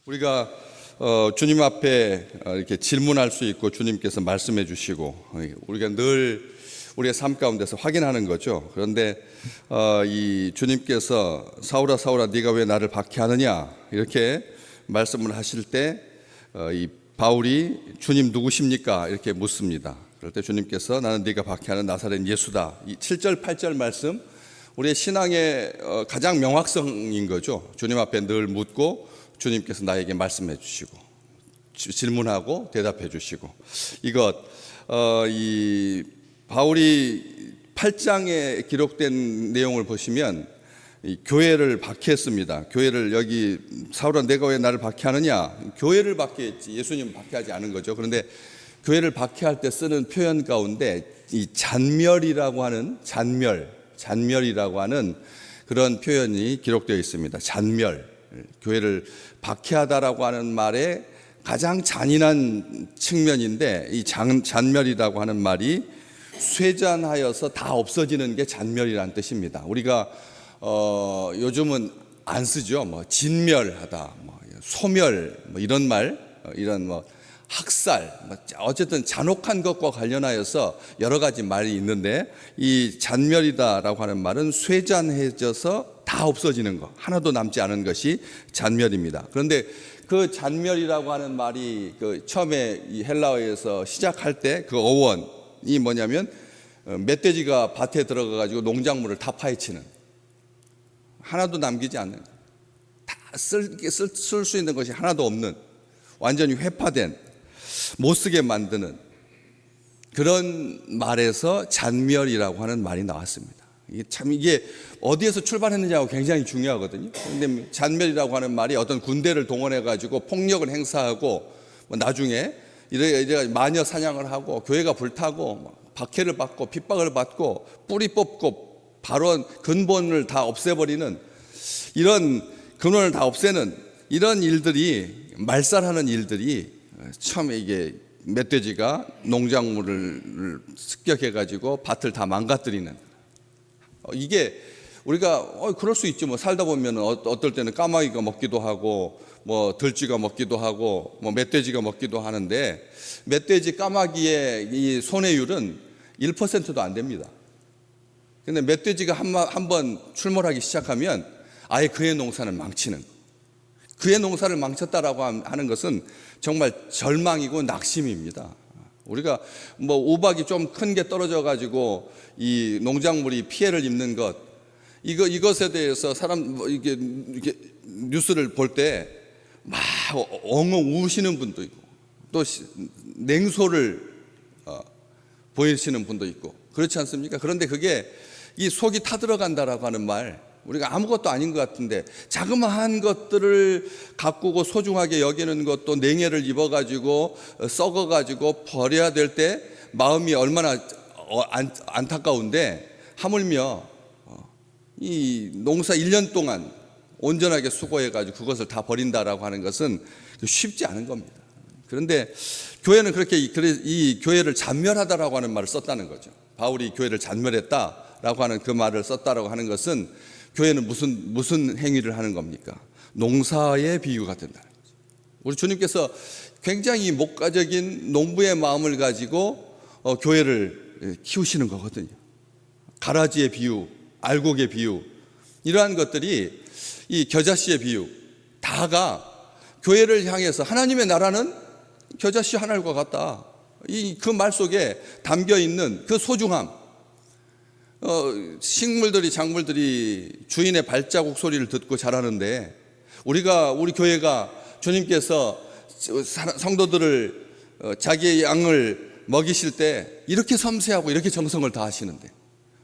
우리가 주님 앞에 이렇게 질문할 수 있고 주님께서 말씀해 주시고 우리가 늘 우리의 삶 가운데서 확인하는 거죠. 그런데 이 주님께서 사울아 사울아 네가 왜 나를 박해하느냐 이렇게 말씀을 하실 때 이 바울이 주님 누구십니까 이렇게 묻습니다. 그럴 때 주님께서 나는 네가 박해하는 나사렛 예수다. 이 7절 8절 말씀 우리의 신앙의 가장 명확성인 거죠. 주님 앞에 늘 묻고 주님께서 나에게 말씀해 주시고 질문하고 대답해 주시고 이것 이 바울이 8장에 기록된 내용을 보시면 이 교회를 박해했습니다. 교회를 여기 사울아 내가 왜 나를 박해하느냐 교회를 박해했지 예수님을 박해하지 않은 거죠. 그런데 교회를 박해할 때 쓰는 표현 가운데 이 잔멸이라고 하는 잔멸이라고 하는 그런 표현이 기록되어 있습니다. 잔멸 교회를 박해하다라고 하는 말의 가장 잔인한 측면인데 이 잔멸이라고 하는 말이 쇠잔하여서 다 없어지는 게 잔멸이라는 뜻입니다. 우리가 요즘은 안 쓰죠. 뭐 진멸하다, 뭐 소멸, 뭐 이런 말, 이런 뭐 학살, 어쨌든 잔혹한 것과 관련하여서 여러 가지 말이 있는데 이 잔멸이다라고 하는 말은 쇠잔해져서 다 없어지는 것, 하나도 남지 않은 것이 잔멸입니다. 그런데 그 잔멸이라고 하는 말이 그 처음에 이 헬라어에서 시작할 때 그 어원이 뭐냐면 멧돼지가 밭에 들어가 가지고 농작물을 다 파헤치는, 하나도 남기지 않는, 다 쓸 수 있는 것이 하나도 없는, 완전히 회파된, 못 쓰게 만드는 그런 말에서 잔멸이라고 하는 말이 나왔습니다. 이게 어디에서 출발했느냐고 굉장히 중요하거든요. 그런데 잔멸이라고 하는 말이 어떤 군대를 동원해 가지고 폭력을 행사하고 뭐 나중에 이래 마녀 사냥을 하고 교회가 불타고 박해를 받고 핍박을 받고 뿌리 뽑고 바로 근본을 다 없애버리는, 이런 근원을 다 없애는 이런 일들이, 말살하는 일들이 처음에 이게 멧돼지가 농작물을 습격해 가지고 밭을 다 망가뜨리는, 이게 우리가 그럴 수 있지 뭐 살다 보면 어떨 때는 까마귀가 먹기도 하고 뭐 들쥐가 먹기도 하고 뭐 멧돼지가 먹기도 하는데 멧돼지 까마귀의 이 손해율은 1%도 안 됩니다. 근데 멧돼지가 한번 출몰하기 시작하면 아예 그의 농사는 망치는, 그의 농사를 망쳤다라고 하는 것은 정말 절망이고 낙심입니다. 우리가 뭐 우박이 좀 큰 게 떨어져 가지고 이 농작물이 피해를 입는 것, 이것에 대해서 사람 이게 뉴스를 볼 때 막 엉엉 우시는 분도 있고 또 냉소를 보이시는 분도 있고 그렇지 않습니까? 그런데 그게 이 속이 타들어간다라고 하는 말, 우리가 아무것도 아닌 것 같은데 자그마한 것들을 가꾸고 소중하게 여기는 것도 냉해를 입어가지고 썩어가지고 버려야 될 때 마음이 얼마나 안타까운데, 하물며 이 농사 1년 동안 온전하게 수고해가지고 그것을 다 버린다라고 하는 것은 쉽지 않은 겁니다. 그런데 교회는 그렇게 이 교회를 잔멸하다라고 하는 말을 썼다는 거죠. 바울이 교회를 잔멸했다라고 하는 그 말을 썼다라고 하는 것은 교회는 무슨 행위를 하는 겁니까? 농사의 비유가 된다는 거죠. 우리 주님께서 굉장히 목가적인 농부의 마음을 가지고 교회를 키우시는 거거든요. 가라지의 비유, 알곡의 비유, 이러한 것들이 이 겨자씨의 비유, 다가 교회를 향해서 하나님의 나라는 겨자씨 한 알과 같다. 그 말 속에 담겨 있는 그 소중함, 식물들이, 작물들이 주인의 발자국 소리를 듣고 자라는데 우리 교회가 주님께서 성도들을 자기의 양을 먹이실 때 이렇게 섬세하고 이렇게 정성을 다하시는데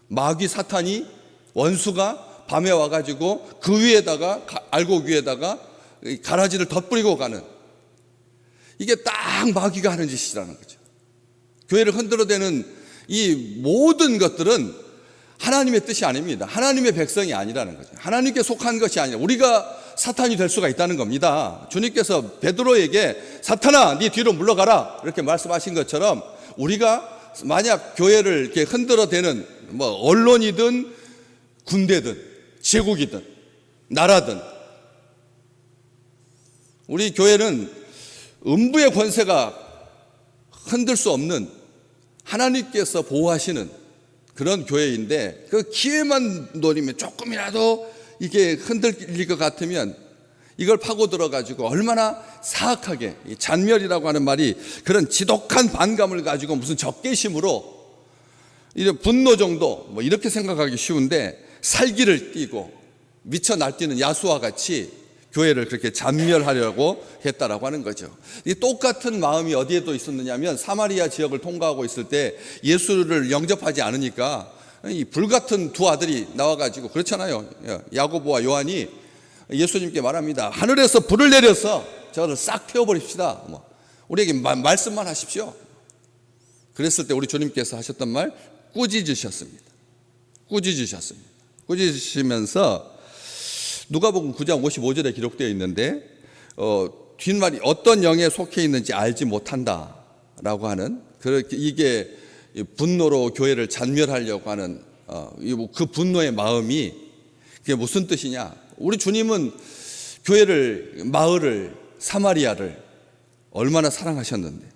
마귀 사탄이, 원수가 밤에 와가지고 그 위에다가, 알곡 위에다가 가라지를 덧뿌리고 가는, 이게 딱 마귀가 하는 짓이라는 거죠. 교회를 흔들어대는 이 모든 것들은 하나님의 뜻이 아닙니다. 하나님의 백성이 아니라는 거죠. 하나님께 속한 것이 아니라 우리가 사탄이 될 수가 있다는 겁니다. 주님께서 베드로에게 사탄아 네 뒤로 물러가라 이렇게 말씀하신 것처럼 우리가 만약 교회를 이렇게 흔들어대는 뭐 언론이든 군대든 제국이든 나라든 우리 교회는 음부의 권세가 흔들 수 없는 하나님께서 보호하시는 그런 교회인데, 그 기회만 노리면 조금이라도 이게 흔들릴 것 같으면 이걸 파고 들어가지고 얼마나 사악하게, 잔멸이라고 하는 말이 그런 지독한 반감을 가지고 무슨 적개심으로 이런 분노 정도 뭐 이렇게 생각하기 쉬운데, 살기를 띠고 미쳐 날뛰는 야수와 같이 교회를 그렇게 잔멸하려고 했다라고 하는 거죠. 이 똑같은 마음이 어디에 또 있었느냐면, 사마리아 지역을 통과하고 있을 때 예수를 영접하지 않으니까 이 불같은 두 아들이 나와가지고, 그렇잖아요. 야고보와 요한이 예수님께 말합니다. 하늘에서 불을 내려서 저를 싹 태워버립시다. 우리에게 말씀만 하십시오. 그랬을 때 우리 주님께서 하셨던 말, 꾸짖으셨습니다. 꾸짖으시면서 누가복음 9장 55절에 기록되어 있는데, 뒷말이 어떤 영에 속해 있는지 알지 못한다라고 하는, 이게 분노로 교회를 잔멸하려고 하는 그 분노의 마음이, 그게 무슨 뜻이냐? 우리 주님은 교회를, 마을을, 사마리아를 얼마나 사랑하셨는데,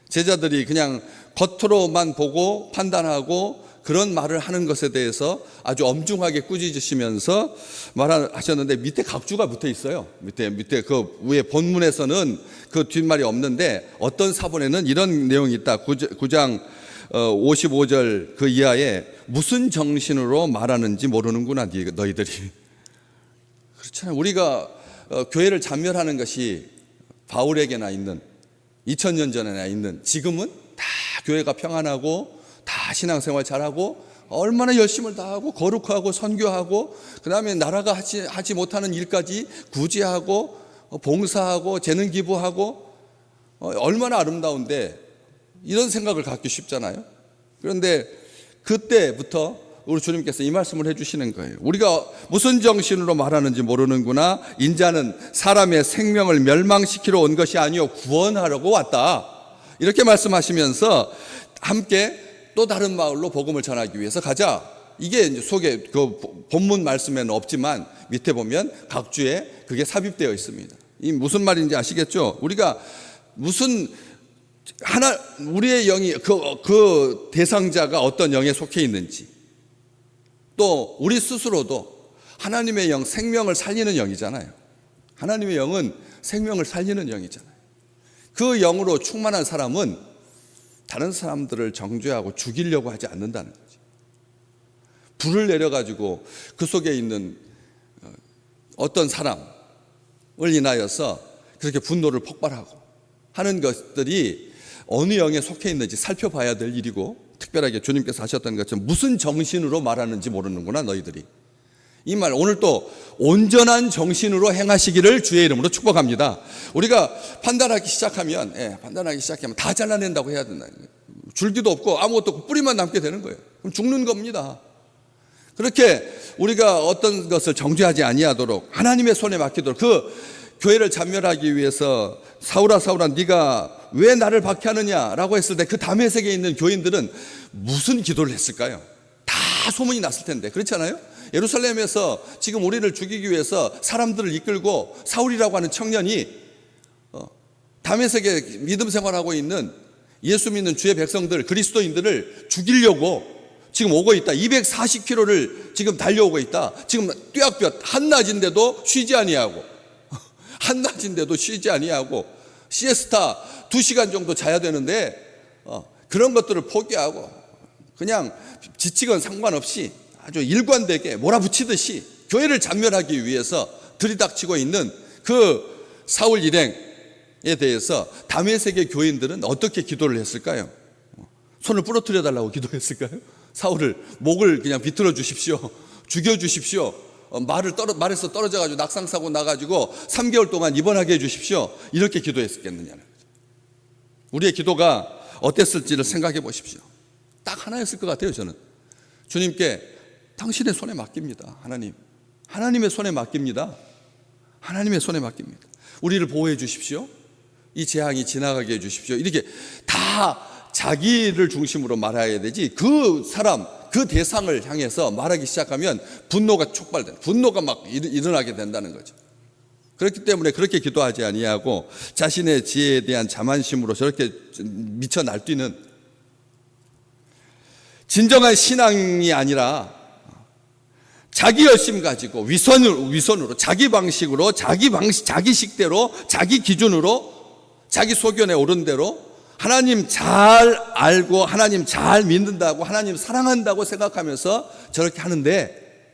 제자들이 그냥 겉으로만 보고 판단하고 그런 말을 하는 것에 대해서 아주 엄중하게 꾸짖으시면서 말하셨는데, 밑에 각주가 붙어 있어요. 밑에 그 위에 본문에서는 그 뒷말이 없는데, 어떤 사본에는 이런 내용이 있다. 9장 55절 그 이하에, 무슨 정신으로 말하는지 모르는구나 너희들이. 그렇잖아요. 우리가 교회를 잔멸하는 것이 바울에게나 있는, 2000년 전에나 있는, 지금은 다 교회가 평안하고 다 신앙생활 잘하고 얼마나 열심을 다하고 거룩하고 선교하고, 그 다음에 나라가 하지 못하는 일까지 구제하고 봉사하고 재능 기부하고, 얼마나 아름다운데 이런 생각을 갖기 쉽잖아요. 그런데 그때부터 우리 주님께서 이 말씀을 해주시는 거예요. 우리가 무슨 정신으로 말하는지 모르는구나. 인자는 사람의 생명을 멸망시키러 온 것이 아니요 구원하려고 왔다. 이렇게 말씀하시면서 함께 또 다른 마을로 복음을 전하기 위해서 가자. 이게 이제 속에 그 본문 말씀에는 없지만 밑에 보면 각주에 그게 삽입되어 있습니다. 이 무슨 말인지 아시겠죠? 우리가 무슨 우리의 영이 그 대상자가 어떤 영에 속해 있는지, 또 우리 스스로도 하나님의 영, 생명을 살리는 영이잖아요. 하나님의 영은 생명을 살리는 영이잖아요. 그 영으로 충만한 사람은 다른 사람들을 정죄하고 죽이려고 하지 않는다는 거죠. 불을 내려가지고 그 속에 있는 어떤 사람을 인하여서 그렇게 분노를 폭발하고 하는 것들이 어느 영에 속해 있는지 살펴봐야 될 일이고, 특별하게 주님께서 하셨던 것처럼 무슨 정신으로 말하는지 모르는구나 너희들이. 이 말 오늘 또 온전한 정신으로 행하시기를 주의 이름으로 축복합니다. 우리가 판단하기 시작하면 다 잘라낸다고 해야 된다. 줄기도 없고 아무것도 없고 뿌리만 남게 되는 거예요. 그럼 죽는 겁니다. 그렇게 우리가 어떤 것을 정죄하지 아니하도록 하나님의 손에 맡기도록, 그 교회를 잔멸하기 위해서 사울아 네가 왜 나를 박해하느냐라고 했을 때 그 다메섹에 있는 교인들은 무슨 기도를 했을까요? 다 소문이 났을 텐데, 그렇잖아요? 예루살렘에서 지금 우리를 죽이기 위해서 사람들을 이끌고 사울이라고 하는 청년이 다메섹에 믿음 생활하고 있는 예수 믿는 주의 백성들, 그리스도인들을 죽이려고 지금 오고 있다. 240km를 지금 달려오고 있다. 지금 뙤약볕 한낮인데도 쉬지 아니하고 시에스타 2시간 정도 자야 되는데 그런 것들을 포기하고 그냥 지치건 상관없이 아주 일관되게 몰아붙이듯이 교회를 잔멸하기 위해서 들이닥치고 있는 그 사울 일행에 대해서 다메섹의 교인들은 어떻게 기도를 했을까요? 손을 부러뜨려 달라고 기도했을까요? 사울을, 목을 그냥 비틀어 주십시오, 죽여 주십시오, 말에서 떨어져가지고 낙상사고 나가지고 3개월 동안 입원하게 해주십시오, 이렇게 기도했겠느냐는 거죠. 우리의 기도가 어땠을지를 생각해 보십시오. 딱 하나였을 것 같아요. 저는 주님께 당신의 손에 맡깁니다. 하나님의 손에 맡깁니다. 하나님의 손에 맡깁니다. 우리를 보호해 주십시오. 이 재앙이 지나가게 해 주십시오. 이렇게 다 자기를 중심으로 말해야 되지, 그 사람, 그 대상을 향해서 말하기 시작하면 분노가 촉발된, 분노가 막 일어나게 된다는 거죠. 그렇기 때문에 그렇게 기도하지 아니하고 자신의 지혜에 대한 자만심으로 저렇게 미쳐 날뛰는, 진정한 신앙이 아니라 자기 열심 가지고 위선으로 자기 방식으로 자기 식대로 자기 기준으로 자기 소견에 오른 대로 하나님 잘 알고 하나님 잘 믿는다고 하나님 사랑한다고 생각하면서 저렇게 하는데,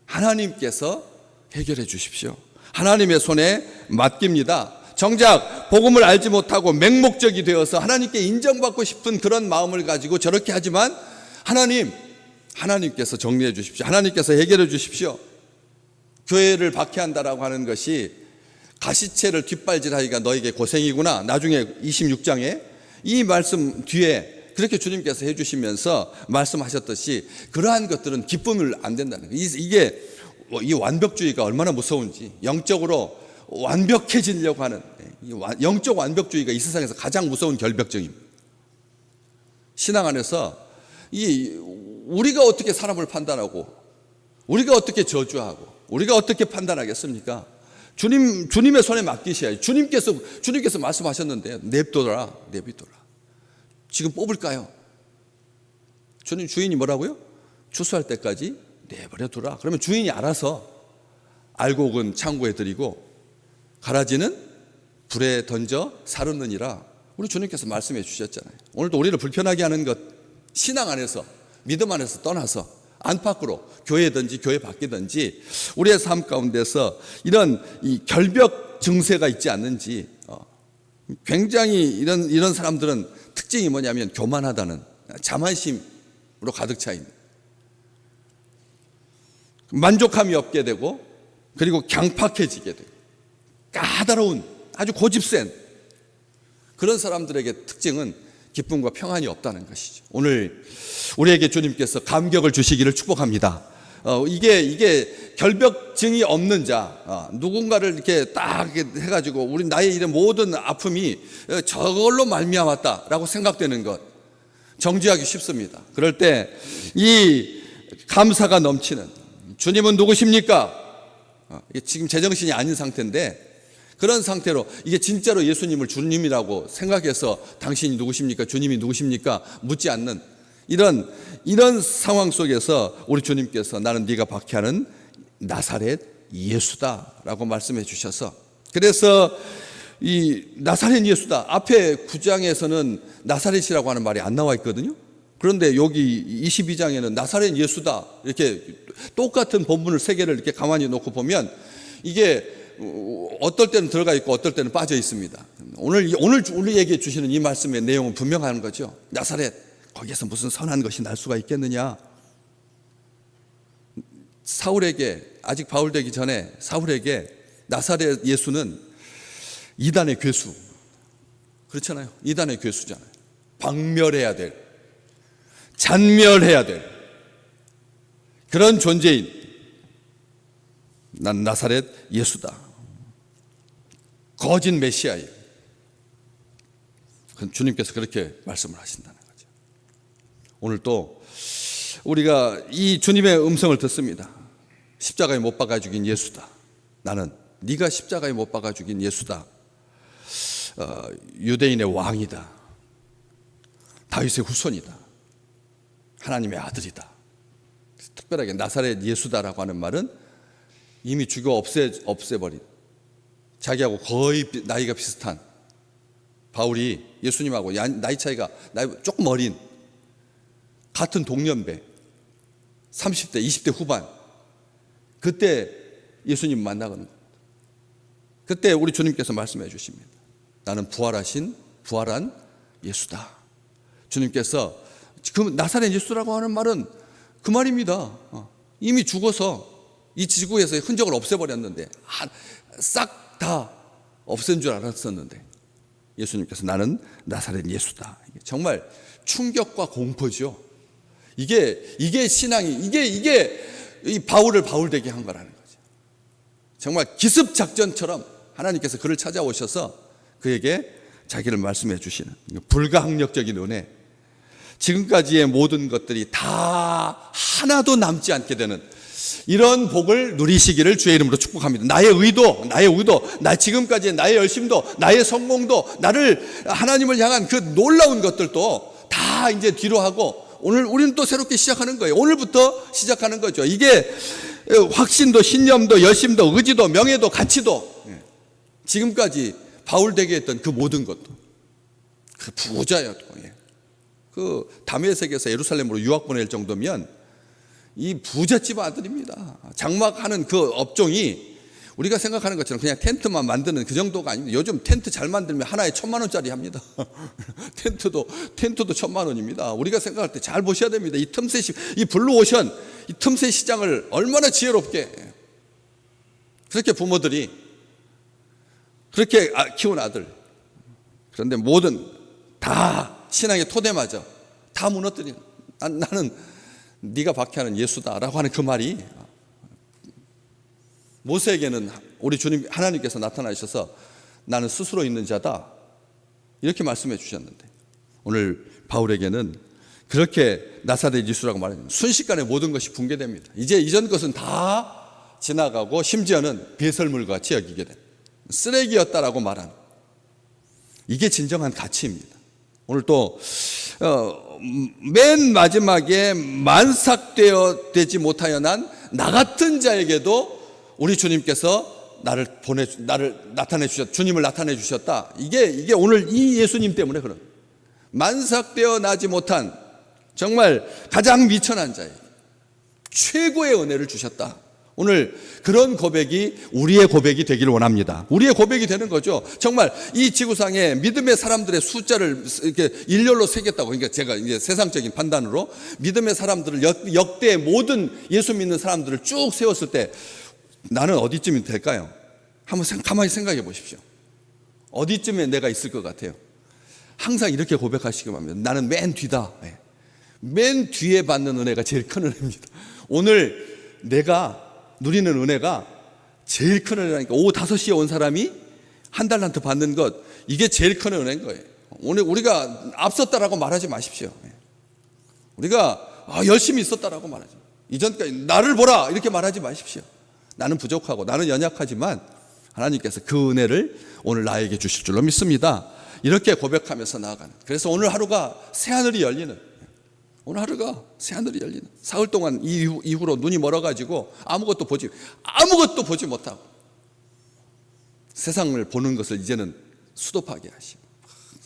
하나님께서 해결해 주십시오. 하나님의 손에 맡깁니다. 정작 복음을 알지 못하고 맹목적이 되어서 하나님께 인정받고 싶은 그런 마음을 가지고 저렇게 하지만 하나님께서 정리해 주십시오. 하나님께서 해결해 주십시오. 교회를 박해한다라고 하는 것이 가시채를 뒷발질하기가 너에게 고생이구나. 나중에 26장에 이 말씀 뒤에 그렇게 주님께서 해주시면서 말씀하셨듯이 그러한 것들은 기쁨을 안 된다는 거예요. 이게 이 완벽주의가 얼마나 무서운지, 영적으로 완벽해지려고 하는 영적 완벽주의가 이 세상에서 가장 무서운 결벽증입니다. 신앙 안에서 우리가 어떻게 사람을 판단하고 우리가 어떻게 저주하고 우리가 어떻게 판단하겠습니까? 주님의 손에 맡기셔야지. 주님께서 말씀하셨는데 내비둬라. 지금 뽑을까요? 주인이 뭐라고요? 추수할 때까지 내버려 두라. 그러면 주인이 알아서 알곡은 창고에 들이고 가라지는 불에 던져 사르느니라. 우리 주님께서 말씀해 주셨잖아요. 오늘도 우리를 불편하게 하는 것, 신앙 안에서 믿음 안에서 떠나서 안팎으로 교회든지 교회 밖이든지 우리의 삶 가운데서 이런 이 결벽 증세가 있지 않는지, 굉장히 이런 사람들은 특징이 뭐냐면 교만하다는 자만심으로 가득 차 있는, 만족함이 없게 되고 그리고 강팍해지게 되고 까다로운 아주 고집센 그런 사람들에게 특징은 기쁨과 평안이 없다는 것이죠. 오늘 우리에게 주님께서 감격을 주시기를 축복합니다. 이게 결벽증이 없는 자, 누군가를 이렇게 딱 해가지고 나의 이런 모든 아픔이 저걸로 말미암았다라고 생각되는 것, 정지하기 쉽습니다. 그럴 때 이 감사가 넘치는, 주님은 누구십니까? 지금 제정신이 아닌 상태인데 그런 상태로 이게 진짜로 예수님을 주님이라고 생각해서 당신이 누구십니까? 주님이 누구십니까? 묻지 않는 이런 상황 속에서 우리 주님께서 나는 네가 박해하는 나사렛 예수다라고 말씀해 주셔서, 그래서 이 나사렛 예수다 앞에 9장에서는 나사렛이라고 하는 말이 안 나와 있거든요. 그런데 여기 22장에는 나사렛 예수다 이렇게 똑같은 본문을 세 개를 이렇게 가만히 놓고 보면 이게 어떨 때는 들어가 있고 어떨 때는 빠져 있습니다. 오늘 우리에게 주시는 이 말씀의 내용은 분명한 거죠. 나사렛, 거기에서 무슨 선한 것이 날 수가 있겠느냐. 사울에게, 아직 바울 되기 전에 사울에게 나사렛 예수는 이단의 괴수, 그렇잖아요. 이단의 괴수잖아요. 박멸해야 될, 잔멸해야 될 그런 존재인 난 나사렛 예수다. 거짓 메시아예요. 주님께서 그렇게 말씀을 하신다는 거죠. 오늘 또 우리가 이 주님의 음성을 듣습니다. 십자가에 못 박아 죽인 예수다. 나는 네가 십자가에 못 박아 죽인 예수다. 유대인의 왕이다. 다윗의 후손이다. 하나님의 아들이다. 특별하게 나사렛 예수다라고 하는 말은 이미 죽여 없애버린, 자기하고 거의 나이가 비슷한 바울이 예수님하고 나이 차이가 조금 어린 같은 동년배 30대 20대 후반, 그때 예수님 만나는 겁니다. 그때 우리 주님께서 말씀해 주십니다. 나는 부활한 예수다. 주님께서 그 나사렛 예수라고 하는 말은 그 말입니다. 이미 죽어서 이 지구에서의 흔적을 없애버렸는데, 싹 다 없앤 줄 알았었는데 예수님께서 나는 나사렛 예수다. 정말 충격과 공포죠. 이게 신앙이, 이게 이 바울을 바울되게 한 거라는 거죠. 정말 기습 작전처럼 하나님께서 그를 찾아오셔서 그에게 자기를 말씀해 주시는 불가항력적인 은혜, 지금까지의 모든 것들이 다 하나도 남지 않게 되는 이런 복을 누리시기를 주의 이름으로 축복합니다. 나의 의도, 나 지금까지의 나의 열심도, 나의 성공도, 나를 하나님을 향한 그 놀라운 것들도 다 이제 뒤로 하고 오늘 우리는 또 새롭게 시작하는 거예요. 오늘부터 시작하는 거죠. 이게 확신도, 신념도, 열심도, 의지도, 명예도, 가치도, 지금까지 바울 되게 했던 그 모든 것도, 그 부자였고, 그 다메섹에서 예루살렘으로 유학 보낼 정도면 이 부잣집 아들입니다. 장막하는 그 업종이 우리가 생각하는 것처럼 그냥 텐트만 만드는 그 정도가 아닙니다. 요즘 텐트 잘 만들면 하나에 1,000,000원짜리 합니다. 텐트도 1,000,000원입니다. 우리가 생각할 때 잘 보셔야 됩니다. 이 블루오션, 이 틈새 시장을 얼마나 지혜롭게 그렇게 부모들이 그렇게 키운 아들. 그런데 모든 다 신앙의 토대마저 다 무너뜨린, 나는 네가 박해하는 예수다라고 하는 그 말이, 모세에게는 우리 주님 하나님께서 나타나셔서 나는 스스로 있는 자다 이렇게 말씀해 주셨는데, 오늘 바울에게는 그렇게 나사렛 예수라고 말합니다. 순식간에 모든 것이 붕괴됩니다. 이제 이전 것은 다 지나가고 심지어는 배설물같이 여기게 된, 쓰레기였다라고 말하는, 이게 진정한 가치입니다. 오늘 또 맨 마지막에 만삭되어 되지 못하여 난 나 같은 자에게도 우리 주님께서 나를 나타내 주셨다. 주님을 나타내 주셨다. 이게 오늘 이 예수님 때문에 그런, 만삭되어 나지 못한 정말 가장 미천한 자에게 최고의 은혜를 주셨다. 오늘 그런 고백이 우리의 고백이 되기를 원합니다. 우리의 고백이 되는 거죠. 정말 이 지구상에 믿음의 사람들의 숫자를 이렇게 일렬로 세겠다고, 그러니까 제가 이제 세상적인 판단으로 믿음의 사람들을 역대 모든 예수 믿는 사람들을 쭉 세웠을 때 나는 어디쯤이 될까요? 한번 가만히 생각해 보십시오. 어디쯤에 내가 있을 것 같아요? 항상 이렇게 고백하시기 바랍니다. 나는 맨 뒤다. 맨 뒤에 받는 은혜가 제일 큰 은혜입니다. 오늘 내가 누리는 은혜가 제일 큰 은혜라니까. 오후 5시에 온 사람이 한 달란트 받는 것, 이게 제일 큰 은혜인 거예요. 오늘 우리가 앞섰다라고 말하지 마십시오. 우리가 열심히 있었다라고 말하지, 이전까지 나를 보라 이렇게 말하지 마십시오. 나는 부족하고 나는 연약하지만 하나님께서 그 은혜를 오늘 나에게 주실 줄로 믿습니다. 이렇게 고백하면서 나아가는, 그래서 오늘 하루가 새하늘이 열리는, 오늘 하루가 새하늘이 열리는, 사흘 동안 이후로 눈이 멀어가지고 아무것도 보지 못하고 세상을 보는 것을 이제는 수도하게 하시고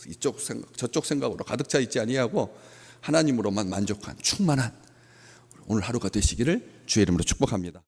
이쪽 생각 저쪽 생각으로 가득 차 있지 아니하고 하나님으로만 만족한 충만한 오늘 하루가 되시기를 주의 이름으로 축복합니다.